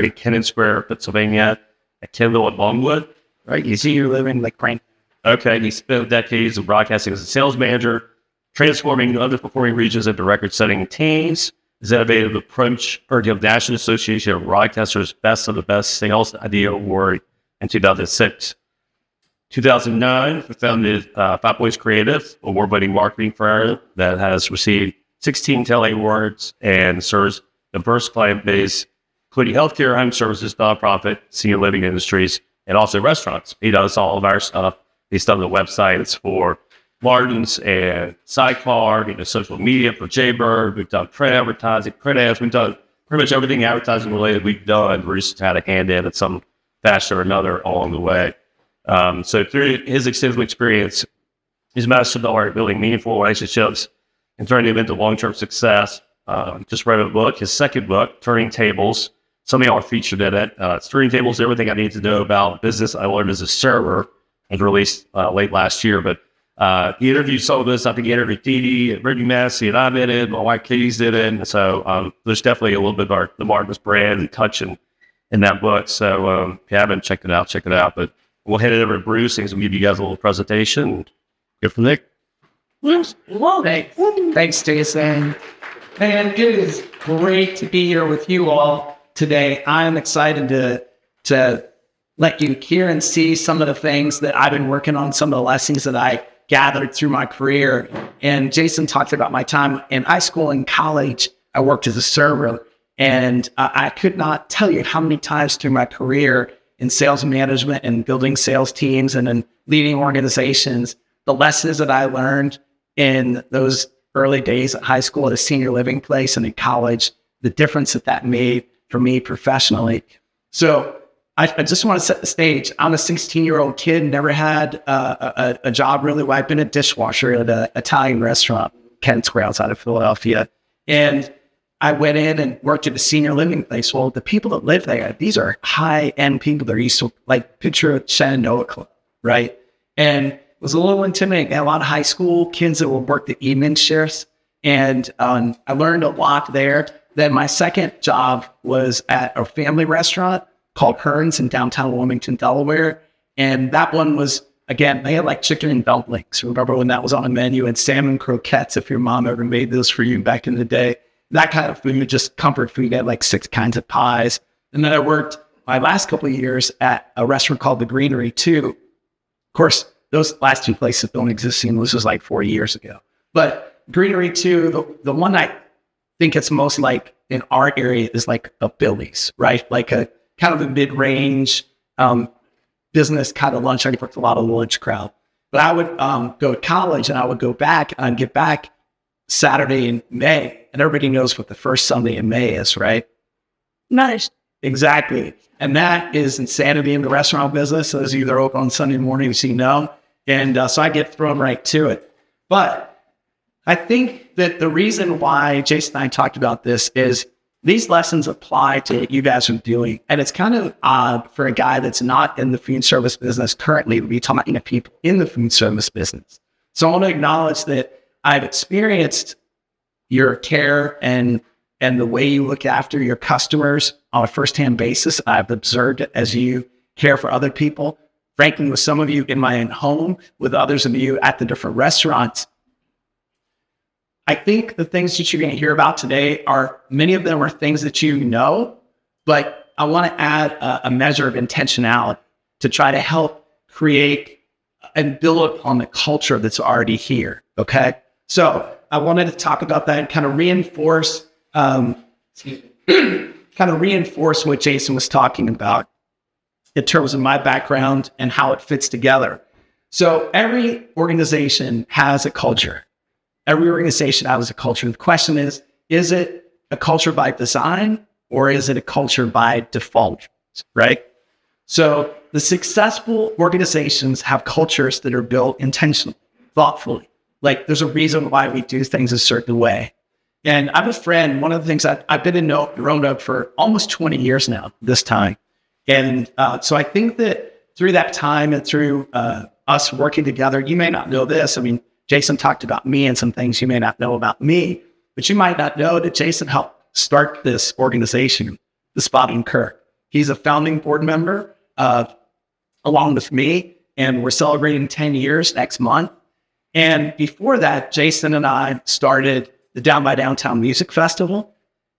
in Kennon Square, Pennsylvania, at Kendall and Longwood. Right. You see, you're living like Frank. Okay. He spent decades of broadcasting as a sales manager, transforming underperforming regions into record-setting teams. His innovative approach earned him National Association of Broadcasters Best of the Best Sales Idea Award in 2006. 2009, we founded Five Boys Creative, award-winning marketing firm that has received 16 Telly Awards and serves a diverse client base, including healthcare, home services, nonprofit, senior living industries, and also restaurants. He does all of our stuff. He's done the websites for Martin's and Sidecar, social media for Jaybird. We've done print advertising, print ads. We've done pretty much everything advertising related we've done. We're just had a hand in at some fashion or another along the way. So through his extensive experience, he's mastered the art of building meaningful relationships and turning them into long-term success. Just wrote a book, his second book, Turning Tables. Some of y'all are featured in it. It's Turning Tables, Everything I Need to Know About Business I Learned as a Server, and released late last year. But he interviewed some of us. I think he interviewed Dee Dee and Brittany Massey, and I'm in it. My wife Katie's in it. So there's definitely a little bit of the Martin's brand and touch in that book. So if you haven't checked it out, check it out. But we'll head it over to Bruce. He's going to give you guys a little presentation. Go from there. Well, thanks, Jason. And it is great to be here with you all today. I'm excited to let you hear and see some of the things that I've been working on, some of the lessons that I gathered through my career. And Jason talked about my time in high school and college. I worked as a server, and I could not tell you how many times through my career in sales management and building sales teams and in leading organizations, the lessons that I learned in those early days at high school, at a senior living place, and in college, the difference that made for me professionally. So I just want to set the stage. I'm a 16-year-old kid, never had a job really. Well, I've been a dishwasher at an Italian restaurant, Kennon Square outside of Philadelphia. And I went in and worked at a senior living place. Well, the people that live there, these are high-end people. They're used to, like, picture a Shenandoah Club, right? And it was a little intimidating. I had a lot of high school kids that would work the evening shifts. And I learned a lot there. Then my second job was at a family restaurant called Hearns in downtown Wilmington, Delaware. And that one was, again, they had like chicken and dumplings. Remember when that was on the menu, and salmon croquettes, if your mom ever made those for you back in the day. That kind of food, just comfort food. They had like 6 kinds of pies. And then I worked my last couple of years at a restaurant called The Greenery 2. Of course, those last 2 places don't exist anymore. This was like 4 years ago. But Greenery 2, the one I think it's most like in our area is like a Billy's, right? Like a kind of a mid-range business kind of lunch. I worked a lot of the lunch crowd. But I would go to college, and I would go back and get back Saturday in May. And everybody knows what the first Sunday in May is, right? Nice. Exactly. And that is insanity in the restaurant business. So those of you that are open on Sunday mornings, you know. And so I get thrown right to it. But I think that the reason why Jason and I talked about this is these lessons apply to what you guys are doing. And it's kind of odd for a guy that's not in the food service business currently to be talking to people in the food service business. So I want to acknowledge that I've experienced your care and the way you look after your customers on a firsthand basis. I've observed it as you care for other people. Frankly, with some of you in my own home, with others of you at the different restaurants. I think the things that you're going to hear about today are, many of them are things that you know, but I want to add a measure of intentionality to try to help create and build upon the culture that's already here. Okay. So I wanted to talk about that and kind of reinforce, what Jason was talking about in terms of my background and how it fits together. So every organization has a culture. Every organization has a culture. The question is it a culture by design, or is it a culture by default, right? So the successful organizations have cultures that are built intentionally, thoughtfully. Like, there's a reason why we do things a certain way. And I have a friend, one of the things I've been in Roanoke for almost 20 years now, this time. And so I think that through that time and through us working together, you may not know this. I mean, Jason talked about me and some things you may not know about me, but you might not know that Jason helped start this organization, the Spot and Kirk. He's a founding board member along with me, and we're celebrating 10 years next month. And before that, Jason and I started the Down by Downtown Music Festival,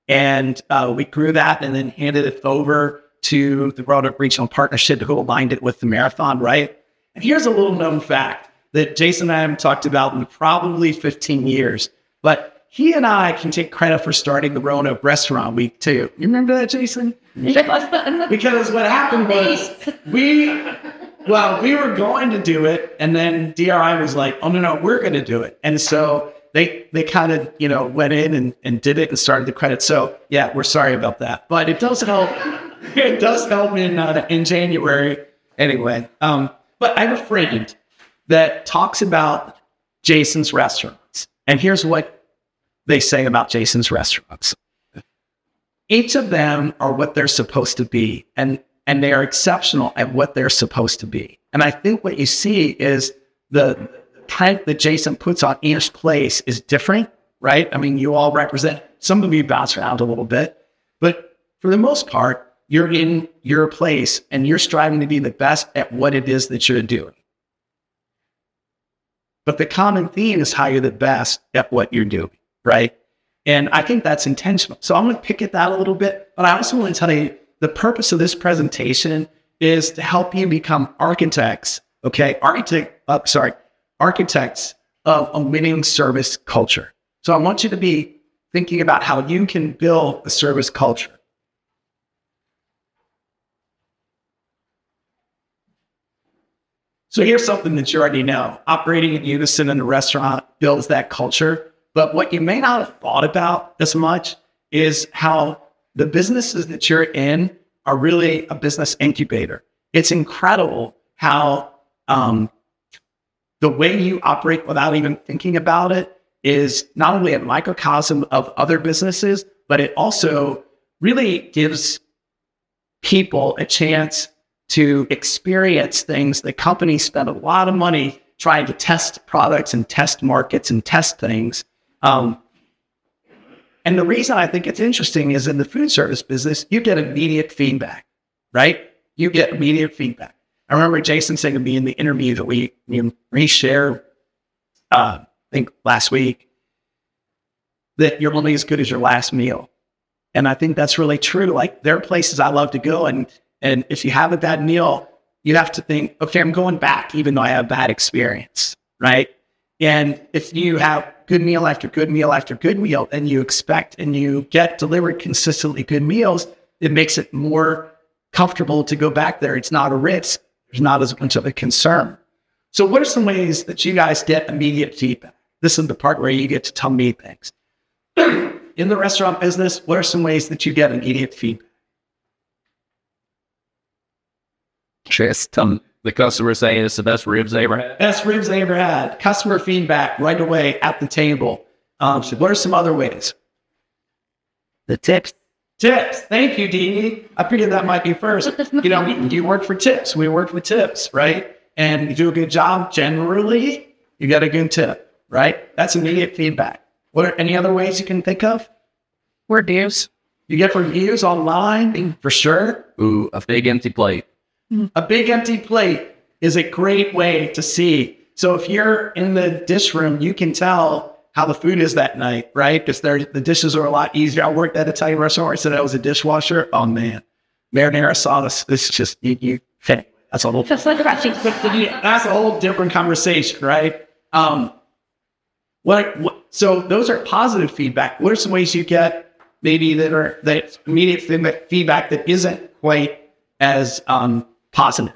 and we grew that and then handed it over to the Roanoke Regional Partnership, who aligned it with the marathon, right? And here's a little known fact that Jason and I haven't talked about in probably 15 years, but he and I can take credit for starting the Roanoke Restaurant Week too. You remember that, Jason? Because what happened was we were going to do it, and then DRI was like, oh, no, we're going to do it. And so they kind of, went in and did it and started the credit. So yeah, we're sorry about that, but it does help. It does help in January anyway. But I have a friend that talks about Jason's restaurants. And here's what they say about Jason's restaurants. Each of them are what they're supposed to be. And they are exceptional at what they're supposed to be. And I think what you see is the type that Jason puts on each place is different, right? I mean, you all represent, some of you bounce around a little bit, but for the most part, you're in your place and you're striving to be the best at what it is that you're doing. But the common theme is how you're the best at what you're doing, right? And I think that's intentional. So I'm going to pick at that a little bit, but I also want to tell you the purpose of this presentation is to help you become architects, okay? Architects of a winning service culture. So I want you to be thinking about how you can build a service culture. So here's something that you already know. Operating in unison in a restaurant builds that culture. But what you may not have thought about as much is how the businesses that you're in are really a business incubator. It's incredible how the way you operate without even thinking about it is not only a microcosm of other businesses, but it also really gives people a chance to experience things that companies spend a lot of money trying to test products and test markets and test things. And the reason I think it's interesting is in the food service business, you get immediate feedback, right? You get immediate feedback. I remember Jason saying to me in the interview that we shared, I think last week, that you're only as good as your last meal. And I think that's really true. Like there are places I love to go, and if you have a bad meal, you have to think, okay, I'm going back, even though I have a bad experience, right? And if you have good meal after good meal after good meal, and you expect and you get delivered consistently good meals, it makes it more comfortable to go back there. It's not a risk. There's not as much of a concern. So what are some ways that you guys get immediate feedback? This is the part where you get to tell me things. In the restaurant business, what are some ways that you get immediate feedback? Just the customer saying it's the best ribs they ever had. Best ribs they ever had. Customer feedback right away at the table. So what are some other ways? The tips. Tips. Thank you, Dee. I figured that might be first. You work for tips. We work with tips, right? And you do a good job. Generally, you get a good tip, right? That's immediate feedback. What are any other ways you can think of? Reviews. You get reviews online, for sure. Ooh, a big empty plate. A big empty plate is a great way to see. So if you're in the dish room, you can tell how the food is that night, right? Because the dishes are a lot easier. I worked at an Italian restaurant where I said I was a dishwasher. Oh man, marinara sauce. This is just that's a whole. That's a whole different conversation, right? So those are positive feedback. What are some ways you get maybe that immediate feedback that isn't quite as positive?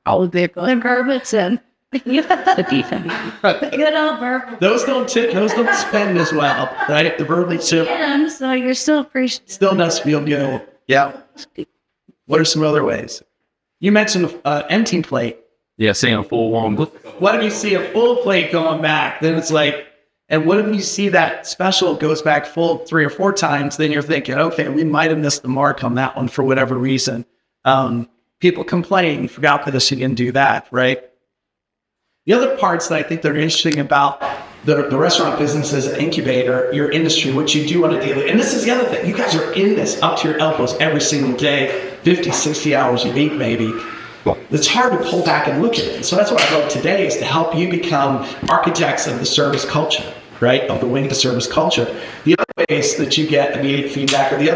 All of the improvements and good old verbal. Those don't spend as well, right? The verbally tip So you're still appreciative. still does feel good. Yeah. What are some other ways? You mentioned empty plate. Yeah, seeing a full one. What if you see a full plate going back? Then it's like, and what if you see that special goes back full 3 or 4 times? Then you're thinking, okay, we might have missed the mark on that one for whatever reason. People complain, forgot that you didn't do that, right? The other parts that I think that are interesting about the restaurant business is an incubator, your industry, what you do on a daily, and this is the other thing, you guys are in this up to your elbows every single day, 50, 60 hours a week maybe. It's hard to pull back and look at it. And so that's what I hope today is to help you become architects of the service culture, right? Of the winning to service culture. The other ways that you get immediate feedback, or the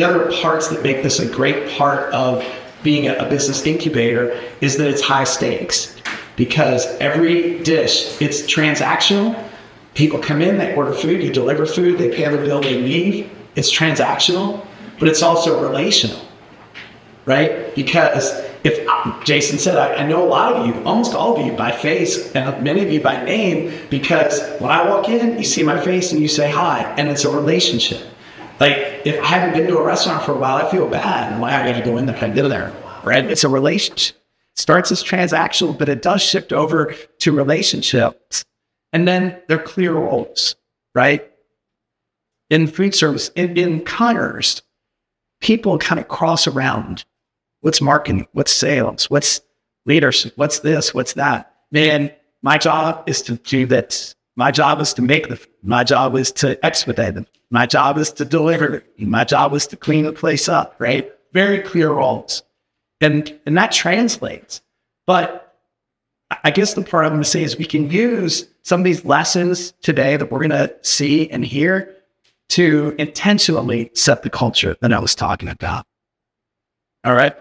other parts that make this a great part of being a business incubator, is that it's high stakes. Because every dish, it's transactional. People come in, they order food, you deliver food, they pay their bill, they leave. It's transactional, but it's also relational, right? Because if Jason said, I know a lot of you, almost all of you by face, and many of you by name, because when I walk in, you see my face and you say hi, and it's a relationship. Like, if I haven't been to a restaurant for a while, I feel bad. Why I got to go in there? I did there, right? It's a relationship. It starts as transactional, but it does shift over to relationships. And then there are clear roles, right? In food service, in commerce, people kind of cross around. What's marketing? What's sales? What's leadership? What's this? What's that? Man, my job is to do this. My job is to make them. My job is to expedite them. My job is to deliver. My job is to clean the place up, right? Very clear roles. And that translates. But I guess the part I'm going to say is we can use some of these lessons today that we're going to see and hear to intentionally set the culture that I was talking about. All right.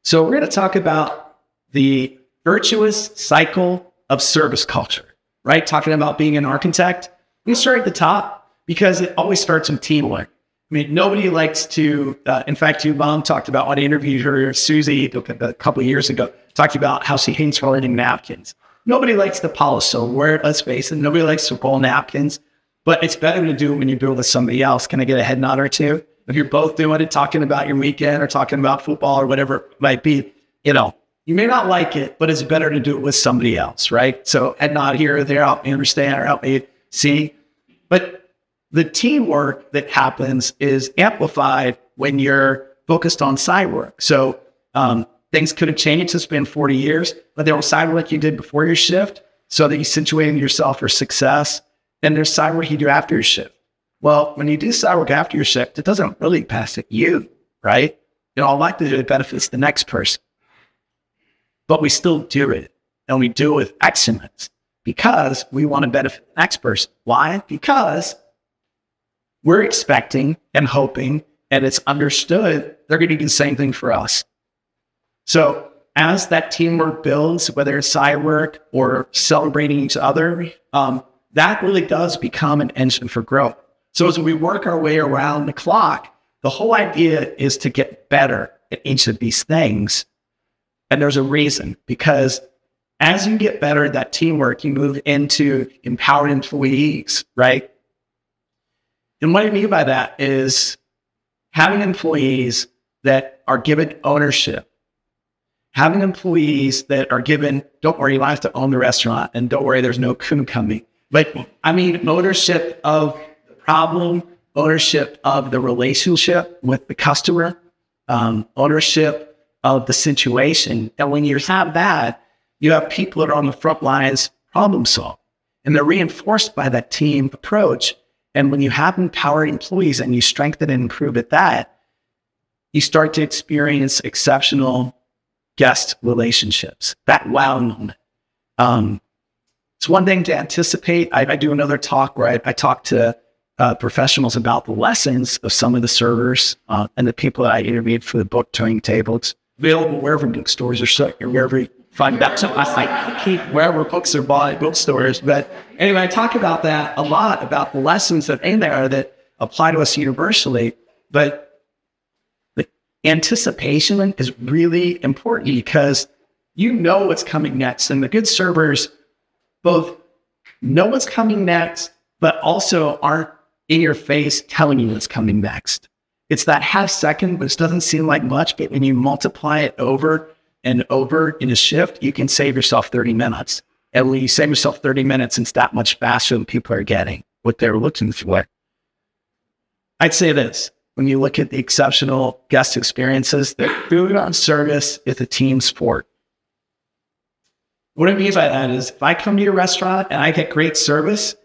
So we're going to talk about the virtuous cycle of service culture, right? Talking about being an architect. We start at the top because it always starts with teamwork. I mean, nobody likes to, in fact, your mom talked about when I interviewed her, Susie, a couple of years ago, talked about how she hates folding napkins. Nobody likes to polish silverware, let's face it. Nobody likes to roll napkins, but it's better to do it when you do it with somebody else. Can I get a head nod or two? If you're both doing it, talking about your weekend or talking about football or whatever it might be, you may not like it, but it's better to do it with somebody else, right? So head nod here or there, help me understand or help me see. But the teamwork that happens is amplified when you're focused on side work. So things could have changed. It's been 40 years, but there was side work you did before your shift so that you situated yourself for success. And there's side work you do after your shift. Well, when you do side work after your shift, it doesn't really benefit you, right? In all likelihood, it benefits the next person. But we still do it, and we do it with excellence because we want to benefit the next person. Why? Because we're expecting and hoping, and it's understood they're going to do the same thing for us. So as that teamwork builds, whether it's side work or celebrating each other, that really does become an engine for growth. So as we work our way around the clock, the whole idea is to get better at each of these things. And there's a reason, because as you get better at that teamwork, you move into empowered employees, right? And what I mean by that is having employees that are given ownership, having employees that are given, don't worry, you don't have to own the restaurant, and don't worry, there's no coon coming. But I mean, ownership of the problem, ownership of the relationship with the customer, ownership of the situation. And when you have that, you have people that are on the front lines problem solve, and they're reinforced by that team approach. And when you have empowered employees and you strengthen and improve at that, you start to experience exceptional guest relationships, that wow moment. It's one thing to anticipate. I do another talk where I talk to professionals about the lessons of some of the servers and the people that I interviewed for the book Turning Tables. Available wherever bookstores are shut, or wherever you find that. So I keep wherever books are bought at bookstores. But anyway, I talk about that a lot, about the lessons that in there that apply to us universally. But the anticipation is really important because you know what's coming next. And the good servers both know what's coming next, but also aren't in your face telling you what's coming next. It's that half second, which doesn't seem like much, but when you multiply it over and over in a shift, you can save yourself 30 minutes. And when you save yourself 30 minutes, it's that much faster than people are getting what they're looking for. I'd say this, when you look at the exceptional guest experiences, that food on service is a team sport. What I mean by that is if I come to your restaurant and I get great service,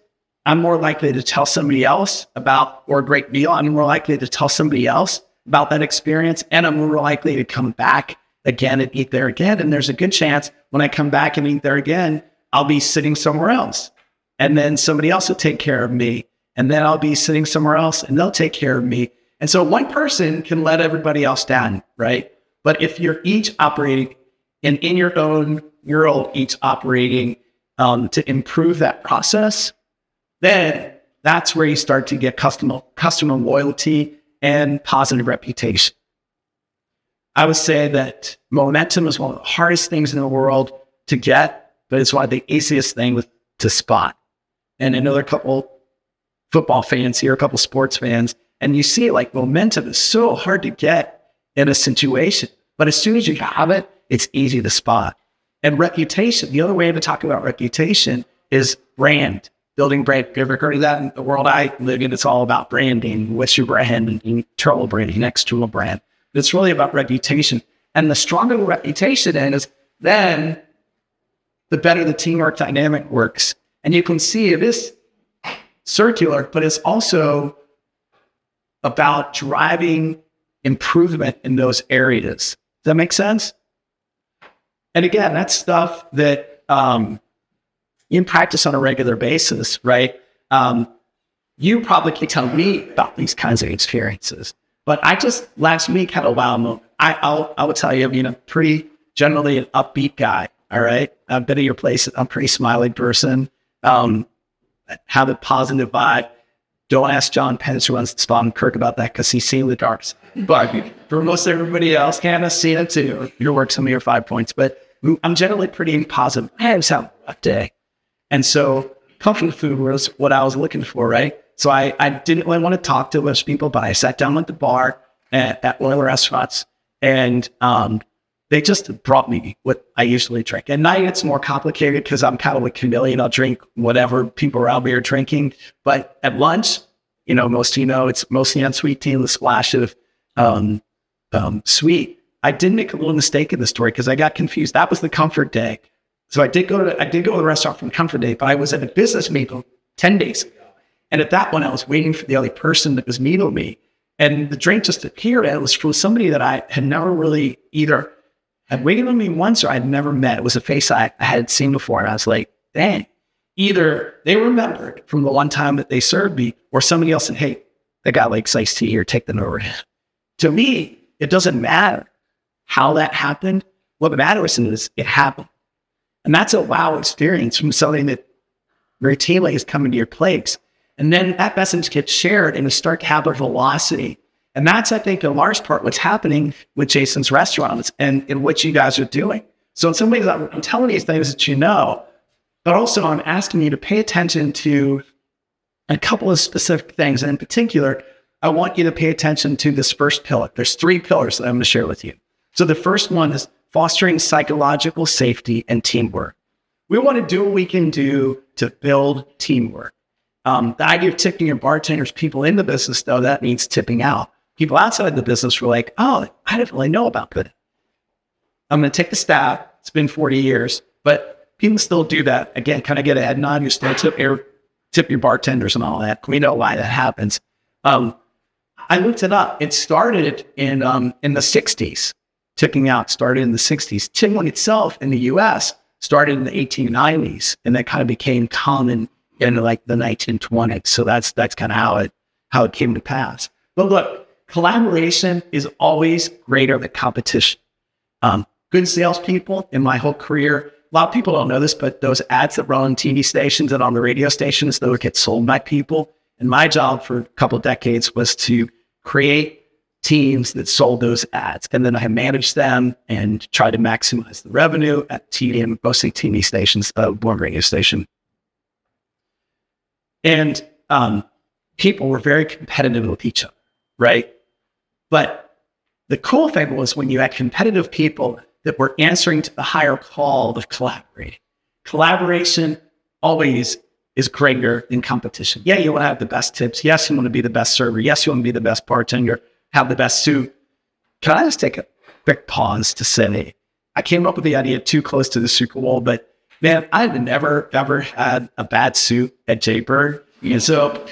I'm more likely to tell somebody else about, or a great meal, I'm more likely to tell somebody else about that experience. And I'm more likely to come back again and eat there again. And there's a good chance when I come back and eat there again, I'll be sitting somewhere else. And then somebody else will take care of me. And then I'll be sitting somewhere else and they'll take care of me. And so one person can let everybody else down, right? But if you're each operating in your own world, each operating to improve that process, then that's where you start to get customer loyalty and positive reputation. I would say that momentum is one of the hardest things in the world to get, but it's one of the easiest things to spot. And another couple football fans here, a couple sports fans, and you see like momentum is so hard to get in a situation, but as soon as you have it, it's easy to spot. And reputation, the other way to talk about reputation is brand, building brand. Have you ever heard of that? In the world I live in, it's all about branding. What's your brand? Internal branding, external brand. It's really about reputation. And the stronger the reputation is, then the better the teamwork dynamic works. And you can see it is circular, but it's also about driving improvement in those areas. Does that make sense? And again, that's stuff that you practice on a regular basis, right? You probably can tell me about these kinds of experiences, but I just last week had a wow moment. I would tell you, pretty generally an upbeat guy. All right, I've been at your place. I'm a pretty smiley person. Have a positive vibe. Don't ask John Pence who runs the spot and Kirk about that because he's seen the dark side. But for most everybody else, Hannah's seen it too. Your work, some of your 5 points. But I'm generally pretty positive. I just have a rough day. And so comfort food was what I was looking for, right? So I didn't really want to talk to most people, but I sat down at the bar at one of the restaurants and they just brought me what I usually drink. At night, it's more complicated because I'm kind of like a chameleon. I'll drink whatever people around me are drinking. But at lunch, most it's mostly unsweet tea and a splash of sweet. I did make a little mistake in the story because I got confused. That was the comfort day. So I did go to the restaurant for the comfort day, but I was at a business meeting 10 days ago. And at that one, I was waiting for the other person that was meeting me. And the drink just appeared. And it was from somebody that I had never really either had waited on me once or I'd never met. It was a face I had seen before. And I was like, dang, either they remembered from the one time that they served me or somebody else said, hey, they got like iced tea here, take them over. To me, it doesn't matter how that happened. What matters is it happened. And that's a wow experience from something that routinely is coming to your place. And then that message gets shared and it starts to have a velocity. And that's, I think, in large part what's happening with Jason's restaurants and in what you guys are doing. So in some ways, I'm telling you things that but also I'm asking you to pay attention to a couple of specific things. And in particular, I want you to pay attention to this first pillar. There's 3 pillars that I'm going to share with you. So the first one is fostering psychological safety and teamwork. We want to do what we can do to build teamwork. The idea of tipping your bartenders, people in the business, though, that means tipping out. People outside the business were like, oh, I didn't really know about that. I'm going to take the stab. It's been 40 years, but people still do that. Again, kind of get a head nod. You still tip your bartenders and all that. We know why that happens. I looked it up. It started in the 60s. Tipping out started in the 60s. Tipping itself in the U.S. started in the 1890s, and that kind of became common in like the 1920s. So that's kind of how it came to pass. But look, collaboration is always greater than competition. Good salespeople in my whole career, a lot of people don't know this, but those ads that run on TV stations and on the radio stations, those get sold by people. And my job for a couple of decades was to create teams that sold those ads. And then I managed them and tried to maximize the revenue at TV and mostly TV stations, one radio station. And people were very competitive with each other, right? But the cool thing was when you had competitive people that were answering to the higher call of collaborating. Collaboration always is greater than competition. Yeah, you want to have the best tips. Yes, you want to be the best server. Yes, you want to be the best bartender, have the best suit. Can I just take a quick pause to say, I came up with the idea too close to the Super Bowl, but Man, I've never, ever had a bad suit at Jaybird. And so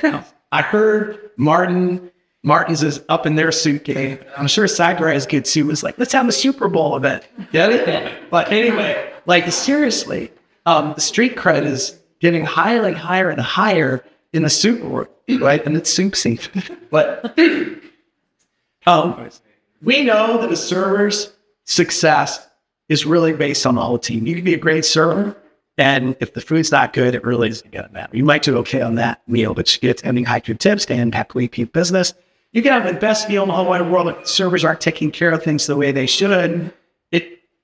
I heard Martin's is up in their suit game. I'm sure Sakurai's good suit was like, let's have a Super Bowl event. Get it? But anyway, like seriously, the street cred is getting higher and higher and higher in the soup world, right? And it's soup season. But we know that a server's success is really based on the whole team. You can be a great server, and if the food's not good, it really isn't going to matter. You might do okay on that meal, but you get ending high tips and happily keep business. You can have the best meal in the whole wide world if servers aren't taking care of things the way they should.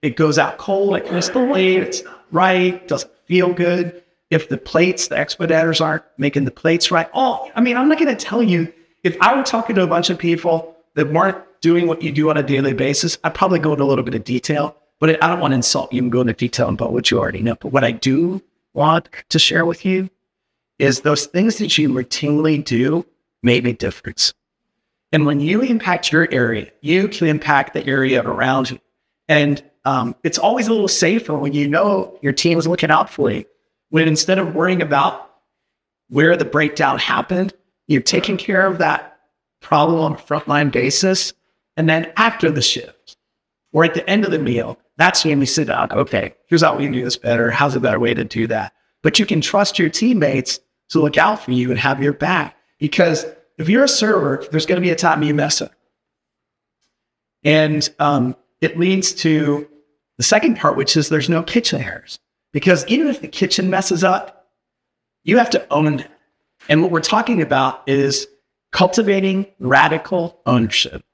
It goes out cold, it goes delayed, it's not right, doesn't feel good. If the expediters aren't making the plates right. I'm not going to tell you, if I were talking to a bunch of people that weren't doing what you do on a daily basis, I'd probably go into a little bit of detail, but I don't want to insult you and go into detail about what you already know. But what I do want to share with you is those things that you routinely do make a difference. And when you impact your area, you can impact the area around you. And it's always a little safer when you know your team is looking out for you. When instead of worrying about where the breakdown happened, you're taking care of that problem on a frontline basis. And then after the shift or at the end of the meal, that's when we sit down. Okay, here's how we can do this better. How's a better way to do that? But you can trust your teammates to look out for you and have your back. Because if you're a server, there's going to be a time you mess up. And it leads to the second part, which is there's no kitchen errors. Because even if the kitchen messes up, you have to own it. And what we're talking about is cultivating radical ownership.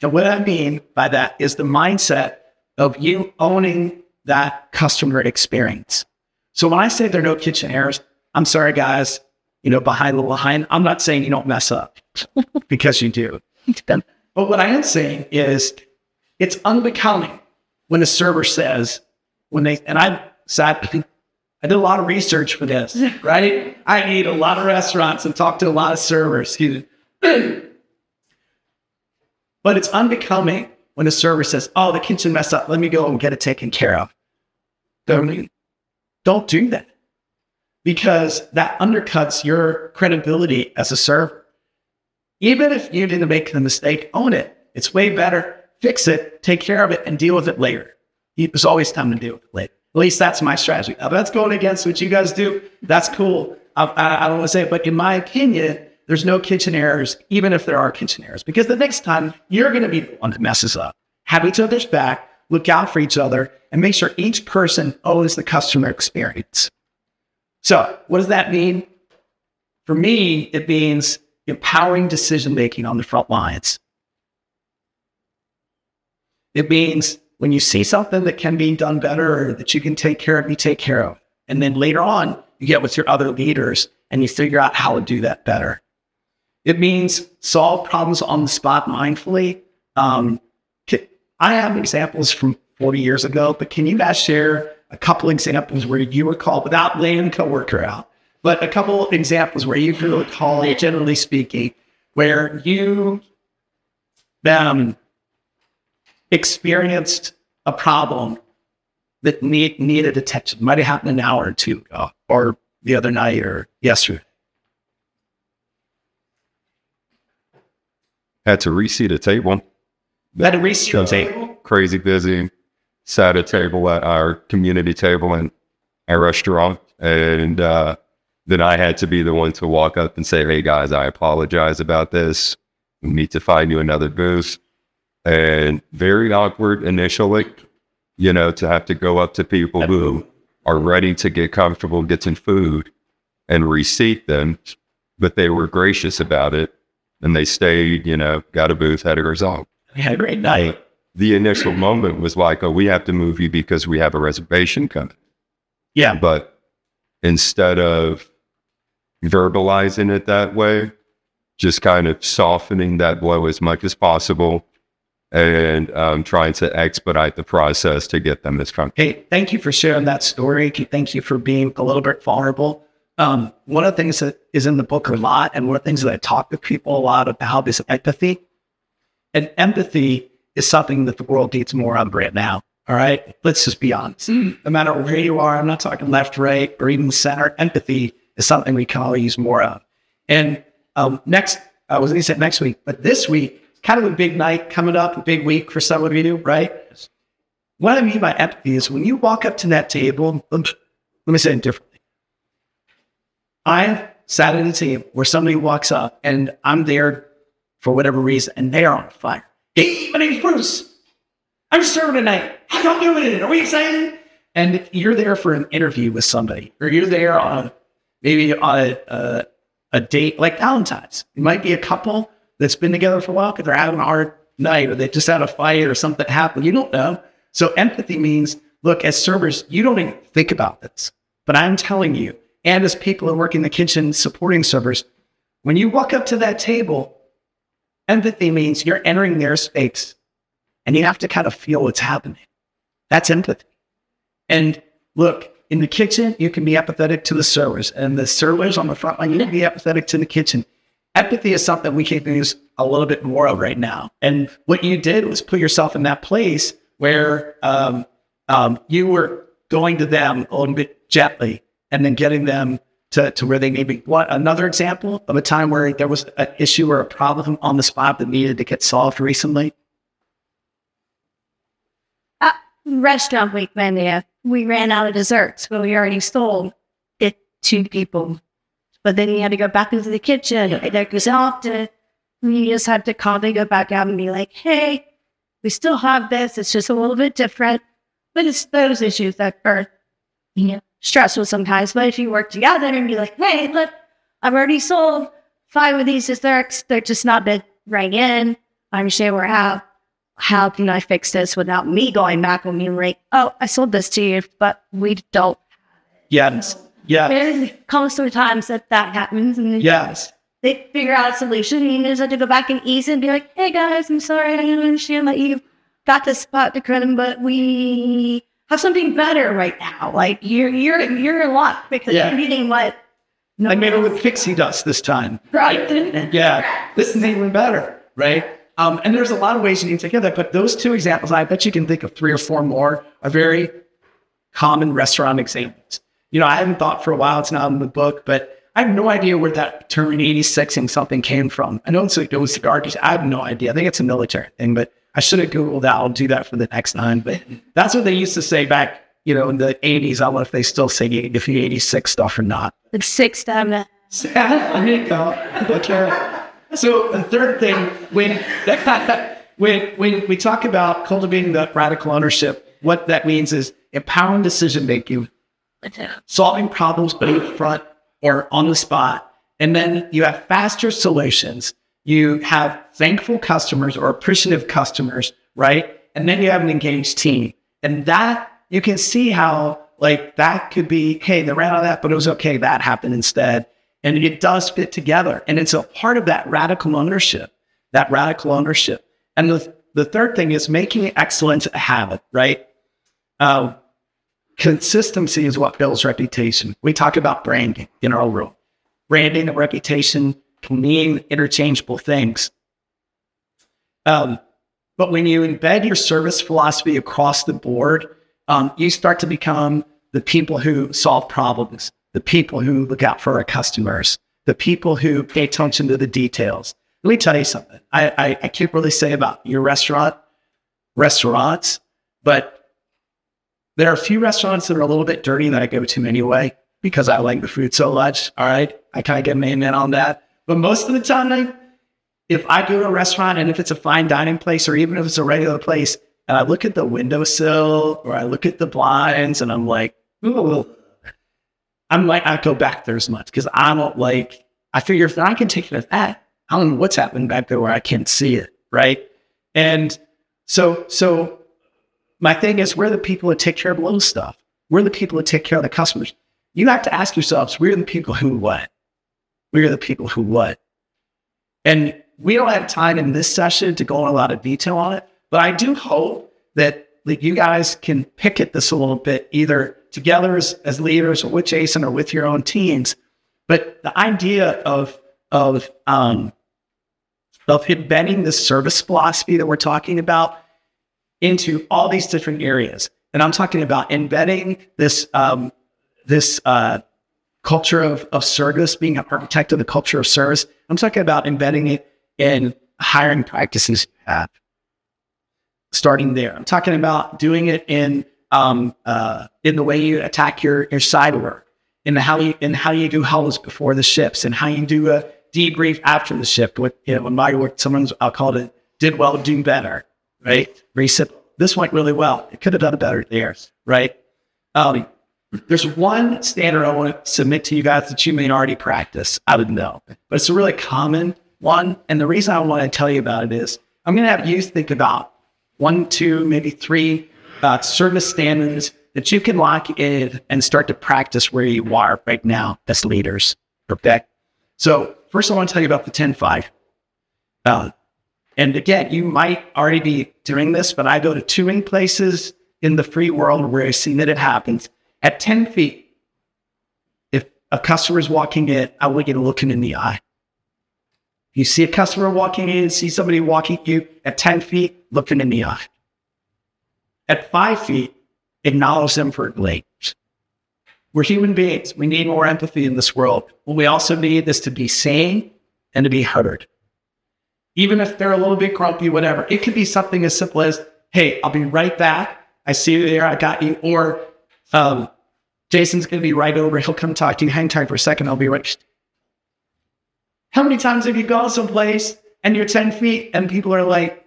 And what I mean by that is the mindset of you owning that customer experience. So when I say there are no kitchen errors, I'm sorry, guys, behind the line, I'm not saying you don't mess up because you do. But what I am saying is it's unbecoming when a server says, I did a lot of research for this, right? I eat a lot of restaurants and talk to a lot of servers. But it's unbecoming when a server says, oh, the kitchen messed up. Let me go and get it taken care of. Don't do that, because that undercuts your credibility as a server. Even if you didn't make the mistake, own it. It's way better. Fix it, take care of it, and deal with it later. There's always time to deal with it later. At least that's my strategy. Now, that's going against what you guys do. That's cool. I don't want to say it, but in my opinion, there's no kitchen errors, even if there are kitchen errors, because the next time you're going to be the one that messes up. Have each other's back, look out for each other, and make sure each person owns the customer experience. So what does that mean? For me, it means empowering decision-making on the front lines. It means when you see something that can be done better or that you can take care of, you take care of. And then later on, you get with your other leaders and you figure out how to do that better. It means solve problems on the spot mindfully. I have examples from 40 years ago, but can you guys share a couple examples where you were called, without laying a coworker out, but a couple of examples where you could recall, generally speaking, where you experienced a problem that needed attention? Might have happened an hour or two ago, or the other night, or yesterday. Had to reseat a table. Had to reseat a table? Crazy busy. Sat at a table at our community table in our restaurant. And then I had to be the one to walk up and say, hey guys, I apologize about this. We need to find you another booth. And very awkward initially, to have to go up to people who are ready to get comfortable, get some food and reseat them. But they were gracious about it. And they stayed, got a booth, had a result. We had a great night. The initial moment was like, oh, we have to move you because we have a reservation coming. Yeah. But instead of verbalizing it that way, just kind of softening that blow as much as possible and trying to expedite the process to get them this comfortable. Hey, thank you for sharing that story. Thank you for being a little bit vulnerable. One of the things that is in the book a lot, and one of the things that I talk to people a lot about, is empathy. And empathy is something that the world needs more of right now. All right. Let's just be honest. No matter where you are, I'm not talking left, right, or even center. Empathy is something we can all use more of. And I was going to say next week, but this week, kind of a big night coming up, a big week for some of you, right? What I mean by empathy is when you walk up to that table, let me say it differently. I sat at a table where somebody walks up and I'm there for whatever reason and they're on fire. Hey, my name's Bruce. I'm serving tonight. How y'all doing? Are we excited? And you're there for an interview with somebody, or you're there on maybe on a date like Valentine's. It might be a couple that's been together for a while because they're having a hard night or they just had a fight or something happened. You don't know. So empathy means, look, as servers, you don't even think about this, but I'm telling you, and as people who work in the kitchen supporting servers, when you walk up to that table, empathy means you're entering their space and you have to kind of feel what's happening. That's empathy. And look, in the kitchen, you can be empathetic to the servers, and the servers on the front line, you can be empathetic to the kitchen. Empathy is something we can use a little bit more of right now. And what you did was put yourself in that place where you were going to them a little bit gently and then getting them to where they maybe want. Another example of a time where there was an issue or a problem on the spot that needed to get solved recently. Restaurant week, when we ran out of desserts, but we already sold it to people. But then you had to go back into the kitchen. It goes out, and you just have to calmly go back out and be like, hey, we still have this. It's just a little bit different. But it's those issues that are stressful sometimes. But if you work together and be like, hey, look, I've already sold 5 of these desserts. They're just not been right in. I understand where how can I fix this without me going back and being like, oh, I sold this to you, but we don't. Yes. Yeah. There comes through times that happens, and Yes. they figure out a solution, and you just have to go back and ease it and be like, hey guys, I'm sorry, I didn't understand that you got this spot to credit, but we have something better right now. Like you're in luck because you're getting what. I made it with pixie dust this time. Right. Yeah. This is even better, right? And there's a lot of ways you can take care of that, but those 2 examples, I bet you can think of 3 or 4 more, are very common restaurant examples. I haven't thought for a while, it's not in the book, but I have no idea where that term 86 and something came from. I know it was the artist. I have no idea. I think it's a military thing, but I should have Googled that. I'll do that for the next time. But that's what they used to say back, in the 80s. I don't know if they still say if you 86 stuff or not. It's 6 times that. There you go. Okay. So the third thing, when we talk about cultivating that radical ownership, what that means is empowering decision-making, solving problems both up front or on the spot, and then you have faster solutions. You have thankful customers or appreciative customers, right? And then you have an engaged team. And that, you can see how, that could be, hey, they ran out of that, but it was okay, that happened instead. And it does fit together. And it's a part of that radical ownership. And the third thing is making excellence a habit, right? Consistency is what builds reputation. We talk about branding in our world. Branding and reputation can mean interchangeable things. But when you embed your service philosophy across the board, you start to become the people who solve problems, the people who look out for our customers, the people who pay attention to the details. Let me tell you something. I can't really say about your restaurants, but there are a few restaurants that are a little bit dirty that I go to anyway, because I like the food so much. All right. I kind of get an amen on that. But most of the time, if I go to a restaurant and if it's a fine dining place, or even if it's a regular place, and I look at the windowsill or I look at the blinds and I'm like, ooh, I might not go back there as much because I figure if I can take care of that, I don't know what's happening back there where I can't see it, right? And so my thing is, we're the people that take care of little stuff. We're the people that take care of the customers. You have to ask yourselves, we're the people who what? We are the people who what? And we don't have time in this session to go in a lot of detail on it, but I do hope that you guys can pick at this a little bit, either together as leaders or with Jason or with your own teams. But the idea of embedding the service philosophy that we're talking about into all these different areas. And I'm talking about embedding this culture of service, being an architect of the culture of service. I'm talking about embedding it in hiring practices you have. Starting there. I'm talking about doing it in the way you attack your side work, in how you do hellos before the shifts, and how you do a debrief after the shift. With in my work, I'll call it did well, do better, right? Reset. This went really well. It could have done it better there, right? There's one standard I want to submit to you guys that you may already practice. I don't know, but it's a really common one. And the reason I want to tell you about it is I'm going to have you think about 1, 2, maybe 3 service standards that you can lock in and start to practice where you are right now as leaders. Okay. So first I want to tell you about the 10-5. And again, you might already be doing this, but I go to touring places in the free world where I see that it happens. At 10 feet, if a customer is walking in, I want you to look him in the eye. You see a customer walking in, see somebody walking you at 10 feet, look them in the eye. At 5 feet, acknowledge them for late. We're human beings. We need more empathy in this world. What we also need is to be seen and to be heard. Even if they're a little bit grumpy, whatever. It could be something as simple as, hey, I'll be right back. I see you there. I got you. Or Jason's going to be right over. He'll come talk to you. Hang tight for a second. I'll be right. How many times have you gone someplace and you're 10 feet and people are like,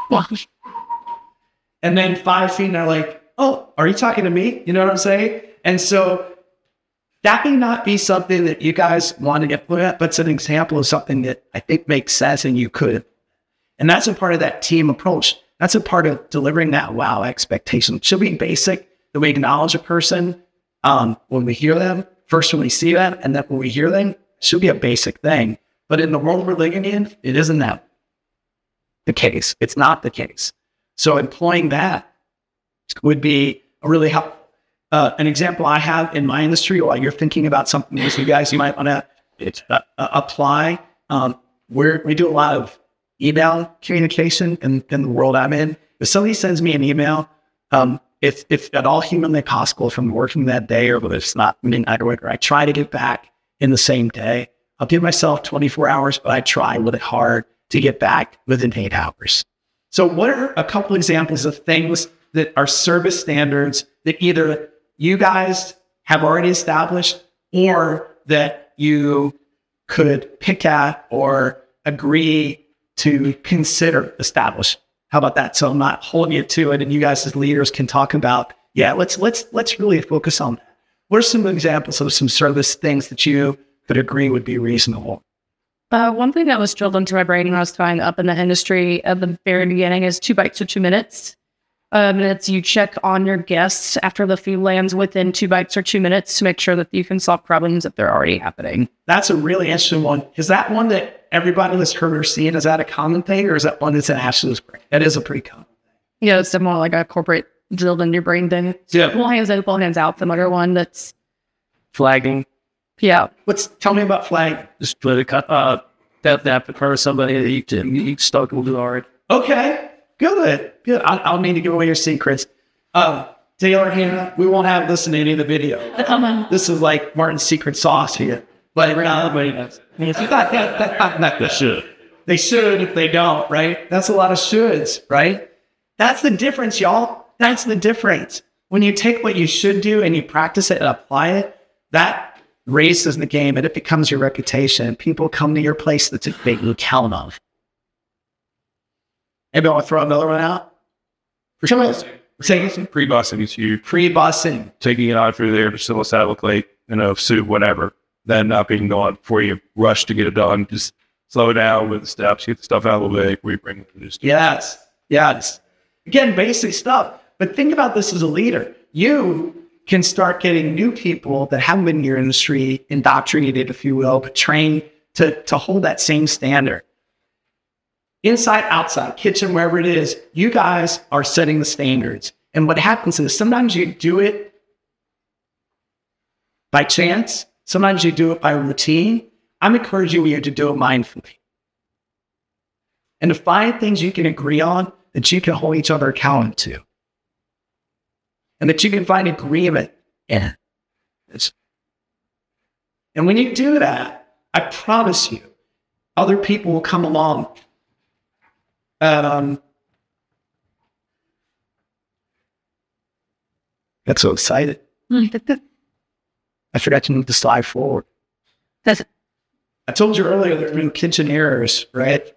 what? And then 5 feet and they're like, oh, are you talking to me? You know what I'm saying? And so that may not be something that you guys want to get put at, but it's an example of something that I think makes sense and you could. And that's a part of that team approach. That's a part of delivering that wow expectation. It should be basic that we acknowledge a person when we hear them, first when we see them, and then when we hear them. It should be a basic thing. But in the world we're living in, it isn't that the case. It's not the case. So employing that would be a really helpful. An example I have in my industry, while you're thinking about something that you guys, you might want to apply. We do a lot of email communication in the world I'm in. If somebody sends me an email, if at all humanly possible, from working that day or whether it's not midnight or whatever, I try to get back in the same day. I'll give myself 24 hours, but I try really hard to get back within 8 hours. So what are a couple examples of things that are service standards that either you guys have already established or that you could pick at or agree to consider establish? How about that? So I'm not holding you to it, and you guys as leaders can talk about, let's really focus on that. What are some examples of some service things that you could agree would be reasonable? One thing that was drilled into my brain when I was trying up in the industry at the very beginning is 2 bites or 2 minutes. Minutes you check on your guests after the food lands within 2 bites or 2 minutes to make sure that you can solve problems if they're already happening. That's a really interesting one. Is that one that everybody that's heard or seen? Is that a common thing, or is that one that's an absolute? That is a pretty common thing. Yeah, it's more like a corporate drilled in your brain thing. Yeah. Pull hands in, pull hands out. The other one that's Flagging. yeah. Tell me about flag. Just put a that prefer somebody that you stuck with hard. Okay. Good. I don't mean to give away your secrets. Taylor, Hannah, we won't have this in any of the video. This is like Martin's secret sauce here. But nobody knows. They should. They should if they don't, right? That's a lot of shoulds, right? That's the difference, y'all. That's the difference. When you take what you should do and you practice it and apply it, that raises the game and it becomes your reputation. People come to your place that's a big count of. Maybe I want to throw another one out. Pre-busing is huge. Pre-busing. Taking it out through there, just let that look like, soup, whatever. Then not being gone before you rush to get it done. Just slow down with the steps, get the stuff out of the way before you bring it to the stuff. Yes. Again, basic stuff. But think about this as a leader. You can start getting new people that haven't been in your industry, indoctrinated, if you will, but trained to hold that same standard. Inside, outside, kitchen, wherever it is, you guys are setting the standards. And what happens is sometimes you do it by chance. Sometimes you do it by routine. I'm encouraging you to do it mindfully. And to find things you can agree on that you can hold each other accountable to, and that you can find agreement in. And when you do that, I promise you, other people will come along. Got so excited. I forgot to move the slide forward. That's I told you earlier there have been kitchen errors, right?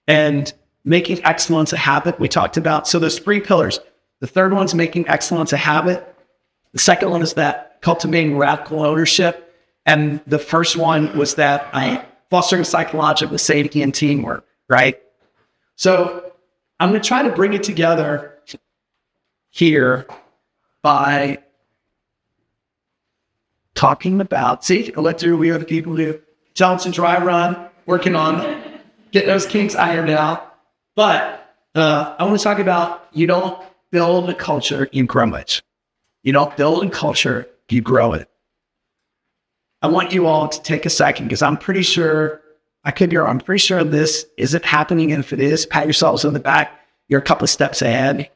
And making excellence a habit, we talked about. So there's 3 pillars. The third one's making excellence a habit. The second one is that cultivating radical ownership. And the first one was that fostering psychological safety and teamwork, right? So I'm going to try to bring it together here by talking about, see, we are the people who Johnson dry run, working on getting those kinks ironed out. But I want to talk about, you don't build a culture, you grow it. You don't build a culture, you grow it. I want you all to take a second, because I'm pretty sure, I could be wrong, I'm pretty sure this isn't happening. And if it is, pat yourselves on the back. You're a couple of steps ahead.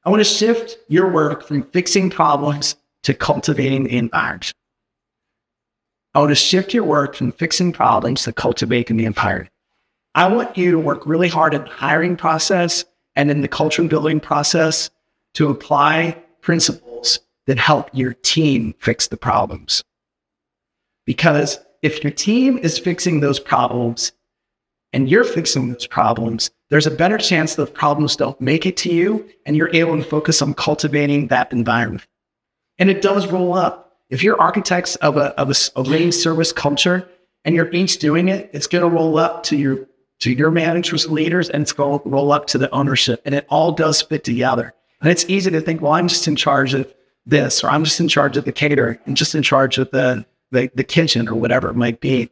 I want to shift your work from fixing problems to cultivating the environment. I want to shift your work from fixing problems to cultivating the environment. I want you to work really hard in the hiring process and in the culture building process to apply principles that help your team fix the problems. Because if your team is fixing those problems and you're fixing those problems, there's a better chance that problems don't make it to you and you're able to focus on cultivating that environment. And it does roll up. If you're architects of a lean service culture and you're each doing it, it's going to roll up to your managers, leaders, and it's going to roll up to the ownership. And it all does fit together. And it's easy to think, well, I'm just in charge of this, or I'm just in charge of the catering, I'm just in charge of the kitchen, or whatever it might be.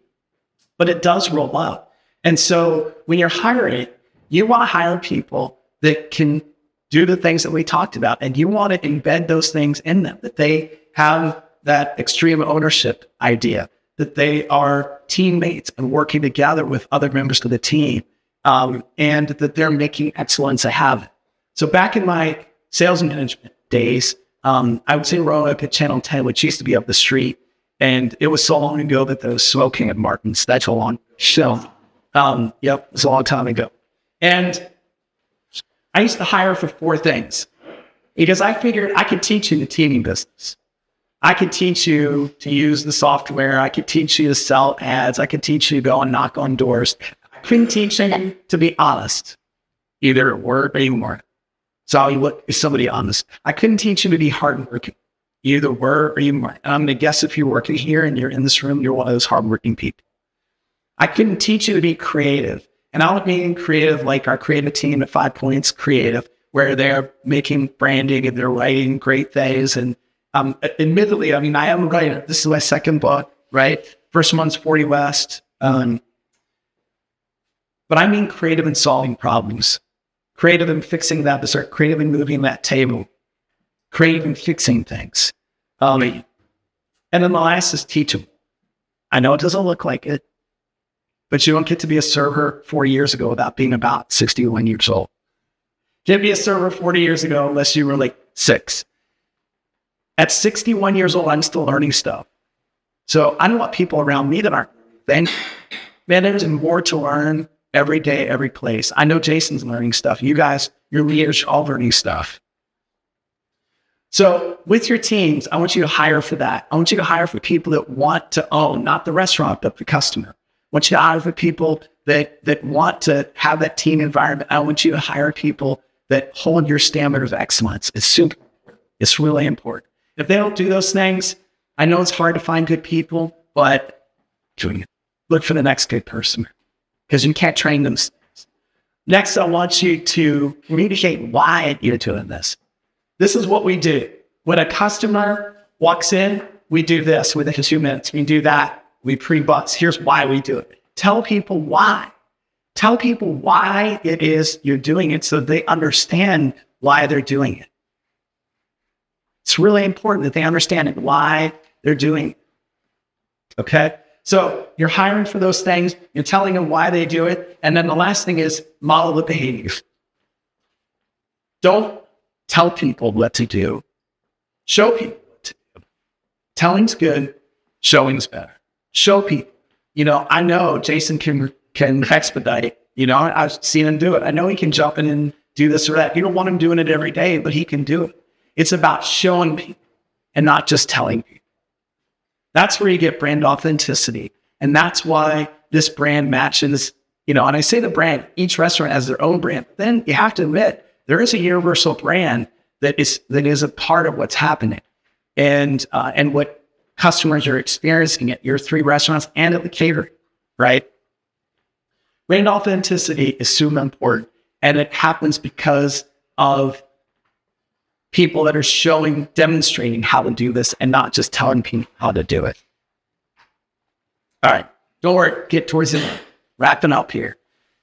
But it does roll up. And so when you're hiring, you want to hire people that can do the things that we talked about, and you want to embed those things in them, that they have that extreme ownership idea, that they are teammates and working together with other members of the team, and that they're making excellence a habit. So back in my sales management days, I would say growing up at Channel 10, which used to be up the street, and it was so long ago that there was smoking at Martin's. That's a long show. Yep, it was a long time ago. And I used to hire for 4 things, because I figured I could teach you the teaming business. I could teach you to use the software. I could teach you to sell ads. I could teach you to go and knock on doors. I couldn't teach you to be honest, either at work or you weren't. So you look, is somebody honest? I couldn't teach you to be hardworking. You either were or you weren't. And I'm going to guess if you're working here and you're in this room, you're one of those hardworking people. I couldn't teach you to be creative. And I don't mean creative like our creative team at 5 Points Creative, where they're making branding and they're writing great things. And admittedly, I mean, I am a writer. This is my second book, right? First one's 40 West. But I mean creative in solving problems, creative in fixing that dessert, creative in moving that table, creative in fixing things. And then the last is teachable. I know it doesn't look like it, but you don't get to be a server 40 years ago without being about 61 years old. You can't be a server 40 years ago unless you were like 6. At 61 years old, I'm still learning stuff. So I don't want people around me that aren't. Man, there's more to learn every day, every place. I know Jason's learning stuff. You guys, your leaders are all learning stuff. So with your teams, I want you to hire for that. I want you to hire for people that want to own, not the restaurant, but the customer. I want you to hire for people that want to have that team environment. I want you to hire people that hold your standard of excellence. It's super important. It's really important. If they don't do those things, I know it's hard to find good people, but look for the next good person, because you can't train them. Next, I want you to communicate why you're doing this. This is what we do. When a customer walks in, we do this within 2 minutes. We do that. We pre-bus. Here's why we do it. Tell people why. Tell people why it is you're doing it so they understand why they're doing it. It's really important that they understand why they're doing it. Okay? So you're hiring for those things. You're telling them why they do it. And then the last thing is model the behavior. Don't tell people what to do. Show people what to do. Telling's good. Showing's better. Show people. I know Jason can expedite. I've seen him do it. I know he can jump in and do this or that. You don't want him doing it every day, but he can do it. It's about showing people and not just telling people. That's where you get brand authenticity. And that's why this brand matches, and I say the brand, each restaurant has their own brand. Then you have to admit, there is a universal brand that is a part of what's happening and what customers are experiencing at your 3 restaurants and at the catering, right? Brand authenticity is super important. And it happens because of people that are demonstrating how to do this and not just telling people how to do it. All right, don't worry, get towards the end. Wrapping up here.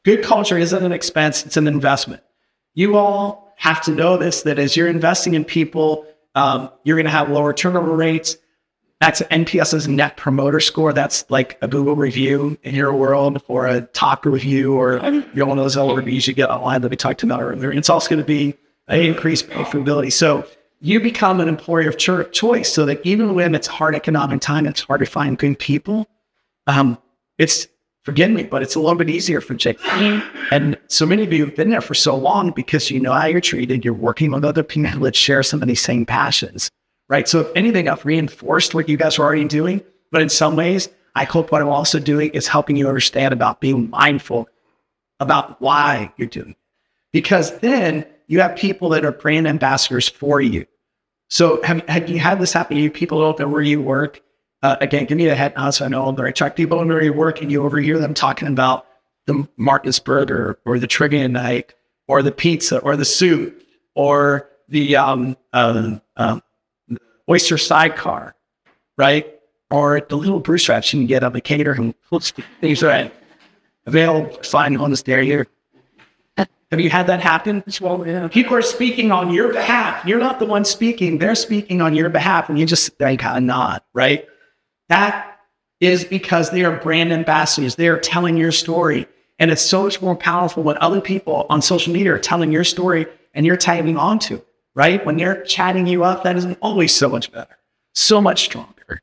Good culture isn't an expense, it's an investment. You all have to know this, that as you're investing in people, you're going to have lower turnover rates. That's NPS's net promoter score. That's like a Google review in your world, or a top review, or one of those other reviews you get online that we talked about earlier. It's also going to be an increased profitability. So you become an employer of choice, so that even when it's hard economic time, it's hard to find good people. Forgive me, but it's a little bit easier for Jake. And so many of you have been there for so long because you know how you're treated. You're working with other people that share some of these same passions, right? So if anything, I've reinforced what you guys are already doing. But in some ways, I hope what I'm also doing is helping you understand about being mindful about why you're doing it. Because then you have people that are brand ambassadors for you. So have you had this happen to you? People don't know where you work. Again, give me a head nod so I know the right track. People don't know where you work and you overhear them talking about the Marcus Burger or the Trivia Night or the pizza or the soup or the oyster sidecar, right? Or the little Bruce wraps you can get on the catering. Things are available, fine on this day here. Have you had that happen? People are speaking on your behalf. You're not the one speaking. They're speaking on your behalf, and you just kind of nod, right? That is because they are brand ambassadors. They are telling your story. And it's so much more powerful when other people on social media are telling your story and you're tagging on to it, right? When they're chatting you up, that is always so much better, so much stronger.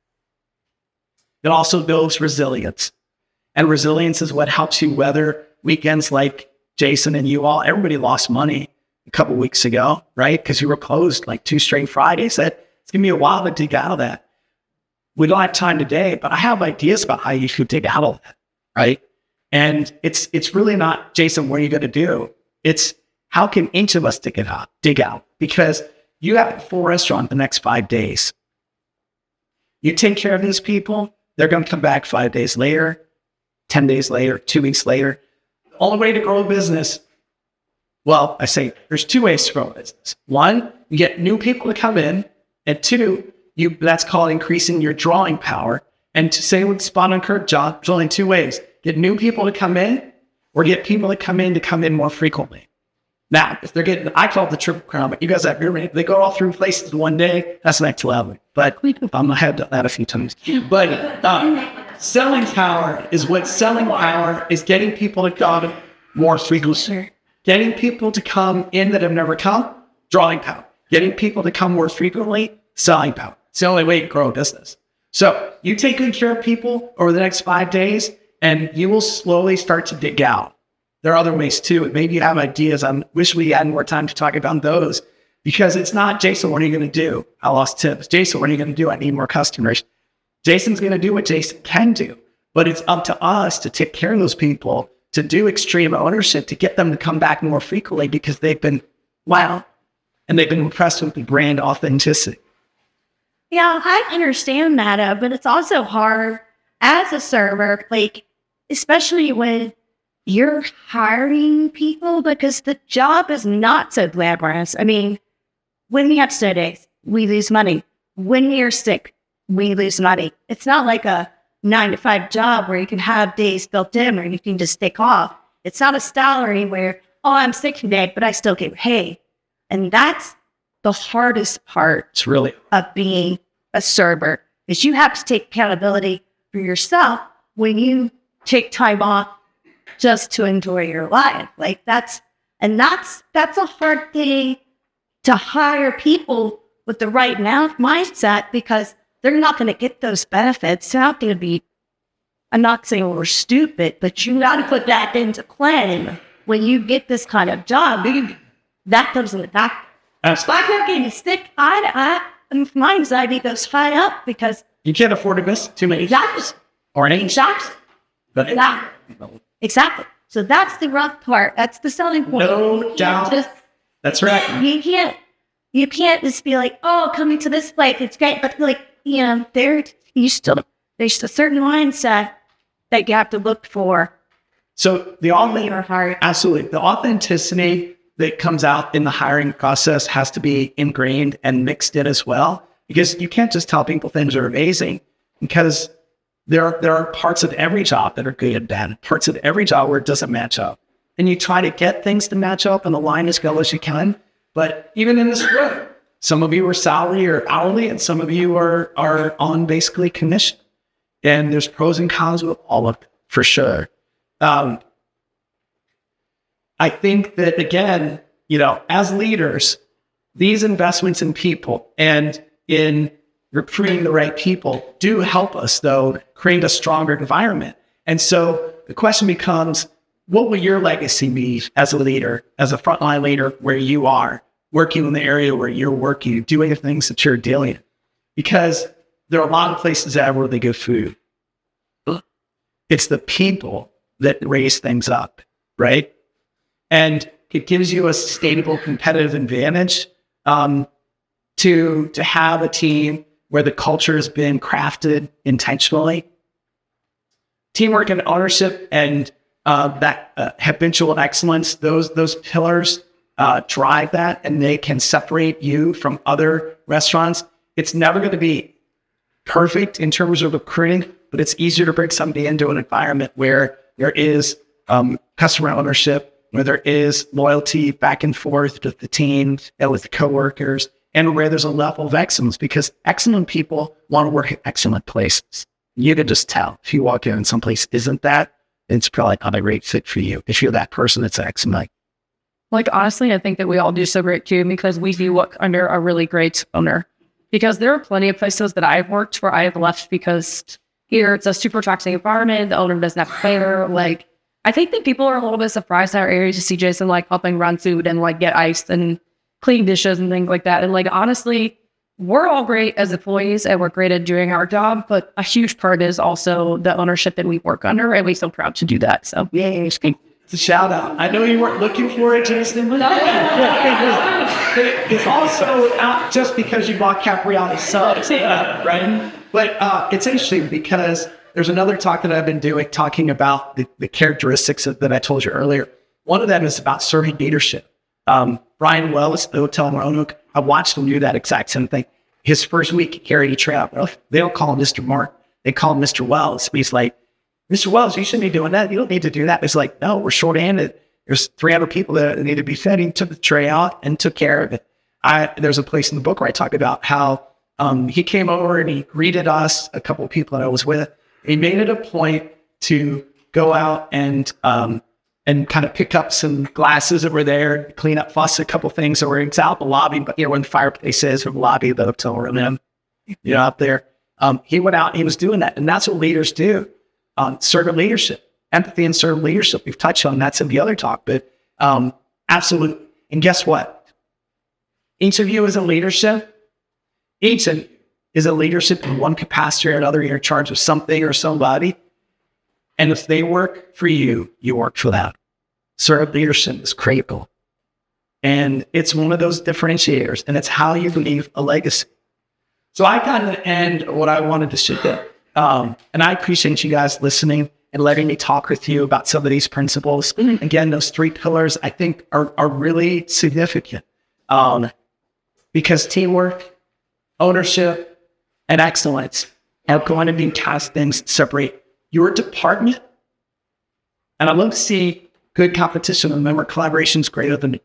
It also builds resilience. And resilience is what helps you weather weekends like Jason and you all. Everybody lost money a couple weeks ago, right? Because you were closed like 2 straight Fridays. It's going to be a while to dig out of that. We don't have time today, but I have ideas about how you should dig out of that, right? And it's really not, Jason, what are you going to do? It's how can each of us dig out? Because you have a full restaurant the next 5 days. You take care of these people, they're going to come back 5 days later, 10 days later, 2 weeks later. The only way to grow a business, well, I say there's 2 ways to grow a business. 1, you get new people to come in, and 2, that's called increasing your drawing power. And to say with Spot on Kirk, John, there's only 2 ways. Get new people to come in, or get people to come in more frequently. Now, if they're getting, I call it the triple crown, but you guys have your, they go all through places in one day, that's next level. But I have done that a few times. But selling power is getting people to come more frequently. Getting people to come in that have never come, drawing power. Getting people to come more frequently, selling power. It's the only way to grow a business. So you take good care of people over the next 5 days, and you will slowly start to dig out. There are other ways too. Maybe you have ideas. I wish we had more time to talk about those, because it's not, Jason, what are you going to do? I lost tips. Jason, what are you going to do? I need more customers. Jason's going to do what Jason can do, but it's up to us to take care of those people, to do extreme ownership, to get them to come back more frequently because they've been, wow, and they've been impressed with the brand authenticity. Yeah, I understand that, but it's also hard as a server, like, especially when you're hiring people, because the job is not so glamorous. I mean, when we have snow days, we lose money. When you're sick, we lose money. It's not like a 9-to-5 job where you can have days built in or you can just take off. It's not a salary where, oh, I'm sick today, but I still get paid. And that's the hardest part. It's really of being a server, is you have to take accountability for yourself, when you take time off just to enjoy your life. Like that's a hard thing to hire people with the right mindset, because they're not going to get those benefits. They're not going to be, I'm not saying we're stupid, but you got to put that into play when you get this kind of job. That comes in the back. If I'm working to stick eye to eye, and my anxiety goes high up because You can't afford to miss too many jobs. or any. Exactly. But Exactly. So that's the rough part. That's the selling point. No doubt. That's right. You can't just be like, oh, coming to this place, it's great. But like, there's a certain mindset that you have to look for. So absolutely, the authenticity that comes out in the hiring process has to be ingrained and mixed in as well, because you can't just tell people things are amazing, because there are parts of every job that are good and bad, parts of every job where it doesn't match up. And you try to get things to match up and align as well as you can. But even in this room, some of you are salary or hourly, and some of you are on basically commission. And there's pros and cons with all of it, for sure. I think that, again, as leaders, these investments in people and in recruiting the right people do help us, though, create a stronger environment. And so the question becomes, what will your legacy be as a leader, as a frontline leader, where you are working in the area where you're working, doing the things that you're doing? Because there are a lot of places that have really good food. It's the people that raise things up, right? And it gives you a sustainable competitive advantage to have a team where the culture has been crafted intentionally. Teamwork and ownership and that habitual excellence, those pillars drive that, and they can separate you from other restaurants. It's never going to be perfect in terms of recruiting, but it's easier to bring somebody into an environment where there is customer ownership, where there is loyalty back and forth with the team and with the coworkers, and where there's a level of excellence, because excellent people want to work at excellent places. You can just tell if you walk in and someplace isn't that, it's probably not a great fit for you. If you're that person that's excellent. Like, honestly, I think that we all do so great too, because we do work under a really great owner. Because there are plenty of places that I've worked where I have left because either it's a super toxic environment, the owner doesn't have flavor. Like, I think that people are a little bit surprised in our area to see Jason like helping run food and like get iced and clean dishes and things like that. And like, honestly, we're all great as employees and we're great at doing our job, but a huge part is also the ownership that we work under, and we're so proud to do that. So yay. It's a shout out. I know you weren't looking for it, Jason, but it's also not just because you bought Capriati subs, right? But it's interesting because there's another talk that I've been doing talking about the characteristics that I told you earlier. One of them is about servant leadership. Brian Wells, the hotel in Roanoke, I watched him do that exact same thing. His first week here at E-Travel, they don't call him Mr. Mark. They call him Mr. Wells. He's like, Mr. Wells, you shouldn't be doing that. You don't need to do that. It's like, no, we're short-handed. There's 300 people that need to be fed. He took the tray out and took care of it. There's a place in the book where I talk about how he came over and he greeted us, a couple of people that I was with. He made it a point to go out and kind of pick up some glasses that were there, clean up, fuss a couple things that were out in the lobby, but where the fireplace is, or the lobby of the hotel room, out there. He went out and he was doing that. And that's what leaders do. Servant leadership, empathy and servant leadership. We've touched on that's in the other talk, but absolutely. And guess what? Each of you is a leadership. Each of you is a leadership in one capacity or another. You're in charge of something or somebody. And if they work for you, you work for them. Servant leadership is critical. And it's one of those differentiators, and it's how you leave a legacy. So I kind of end what I wanted to share. And I appreciate you guys listening and letting me talk with you about some of these principles. Again, those 3 pillars I think are really significant because teamwork, ownership, and excellence are going to be cast things that separate your department. And I love to see good competition. Remember, collaboration is greater than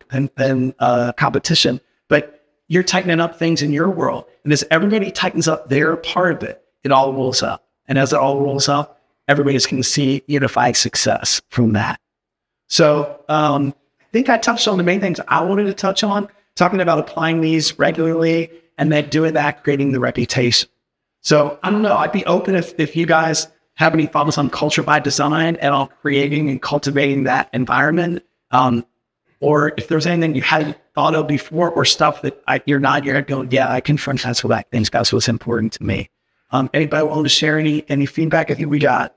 competition, but you're tightening up things in your world. And as everybody tightens up their part of it, it all rolls up. And as it all rolls up, everybody's going to see unified success from that. So I think I touched on the main things I wanted to touch on, talking about applying these regularly and then doing that, creating the reputation. So I don't know, I'd be open if you guys have any thoughts on culture by design and on creating and cultivating that environment. Or if there's anything you hadn't thought of before or stuff that you're going, yeah, I can front that's what that's what's important to me. Anybody willing to share any feedback? I think we got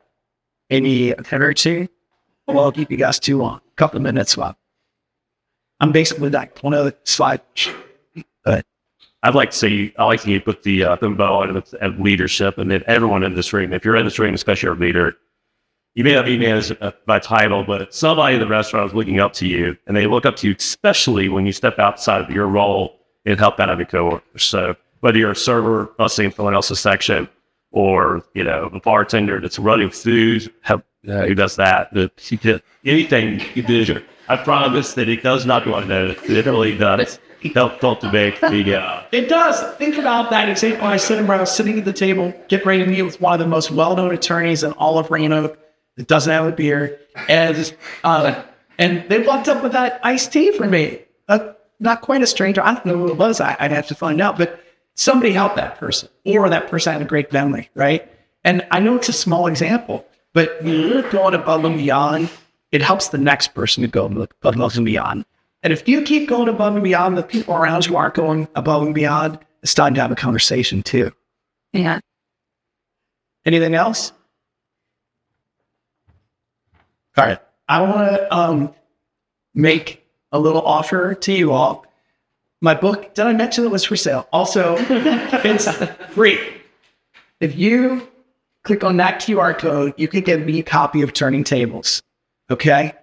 any energy. Well, I'll keep you guys too long. A couple of minutes left. I'm basically like one of the slide. But I'd like to say, I like to put the bow on of leadership, and then everyone in this room, if you're in this room, especially your leader, you may not be managed by title, but somebody in the restaurant is looking up to you, and they look up to you, especially when you step outside of your role and help out your coworkers. So whether you're a server busing someone else's section, or a bartender that's running food, who does that, anything you do, I promise that it does not go unnoticed. It really does. Help cultivate the. It does. Think about that example. I was sitting at the table, getting ready to meet with one of the most well-known attorneys in all of Reno that doesn't have a beer, and they walked up with that iced tea for me. Not quite a stranger. I don't know who it was. I'd have to find out, but somebody helped that person, or that person had a great memory, right? And I know it's a small example, but when you're going above and beyond, it helps the next person to go above and beyond. And if you keep going above and beyond, the people around you aren't going above and beyond, it's time to have a conversation too. Yeah. Anything else? All right. I want to make a little offer to you all. My book, did I mention it was for sale? Also, it's free. If you click on that QR code, you can get me a copy of Turning Tables. Okay?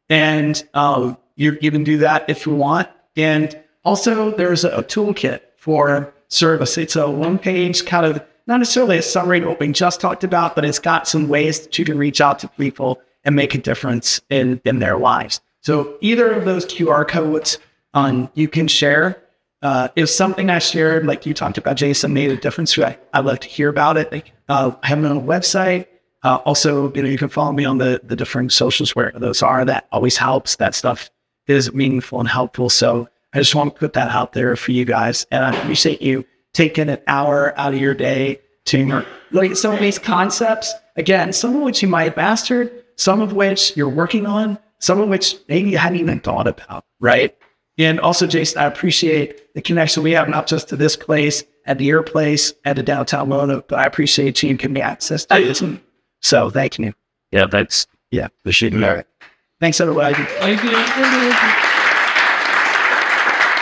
And you can do that if you want. And also, there's a toolkit for service. It's a one-page kind of, not necessarily a summary of what we just talked about, but it's got some ways that you can reach out to people and make a difference in their lives. So either of those QR codes you can share. If something I shared, like you talked about, Jason, made a difference, I'd love to hear about it. I have it on a website. Also, you can follow me on the different socials where those are. That always helps. That stuff is meaningful and helpful. So I just want to put that out there for you guys. And I appreciate you taking an hour out of your day to look at some of these concepts. Again, some of which you might have mastered, some of which you're working on, some of which maybe you hadn't even thought about, right? And also, Jason, I appreciate the connection we have, not just to this place, at your place, at the downtown Roanoke, but I appreciate you giving me access to this. So thank you. Yeah, that's Yeah. the shit. All right. Thanks, everybody. Thank you.